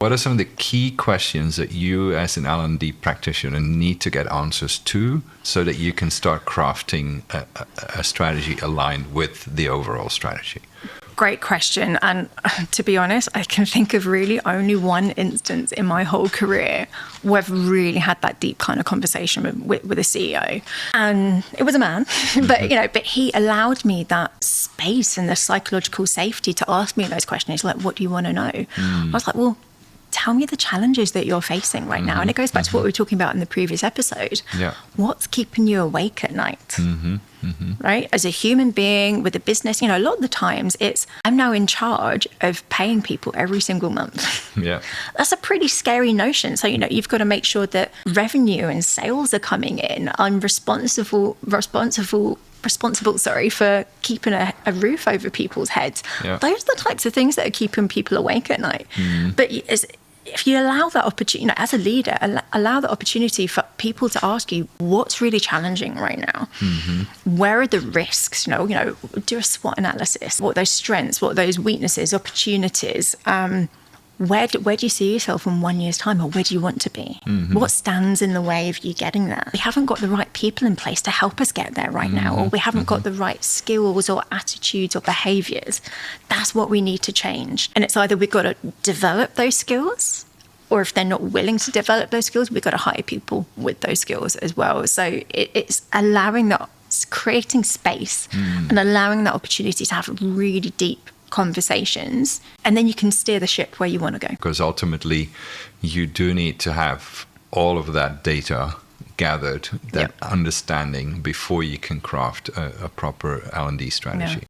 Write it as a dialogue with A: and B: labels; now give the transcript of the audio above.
A: What are some of the key questions that you as an L&D practitioner need to get answers to so that you can start crafting a strategy aligned with the overall strategy?
B: Great question. And to be honest, I can think of really only one instance in my whole career where I've really had that deep kind of conversation with a CEO. And it was a man, but he allowed me that space and the psychological safety to ask me those questions. Like, what do you want to know? I was like, well, tell me the challenges that you're facing right now. And it goes back to what we were talking about in the previous episode.
A: Yeah.
B: What's keeping you awake at night? Right? As a human being with a business, a lot of the times I'm now in charge of paying people every single month.
A: Yeah.
B: That's a pretty scary notion. So, you've got to make sure that revenue and sales are coming in. I'm responsible for keeping a roof over people's heads.
A: Yeah.
B: Those are the types of things that are keeping people awake at night. But if you allow that opportunity, as a leader, allow the opportunity for people to ask you what's really challenging right now. Where are the risks? Do a SWOT analysis. What are those strengths? What are those weaknesses, opportunities? Where do you see yourself in 1 year's time, or where do you want to be? What stands in the way of you getting there? We haven't got the right people in place to help us get there right now, or we haven't got the right skills or attitudes or behaviors. That's what we need to change. And it's either we've got to develop those skills, or if they're not willing to develop those skills, we've got to hire people with those skills as well. So it's creating space and allowing that opportunity to have really deep conversations, and then you can steer the ship where you want to go.
A: Because ultimately, you do need to have all of that data gathered, that understanding before you can craft a proper L&D strategy.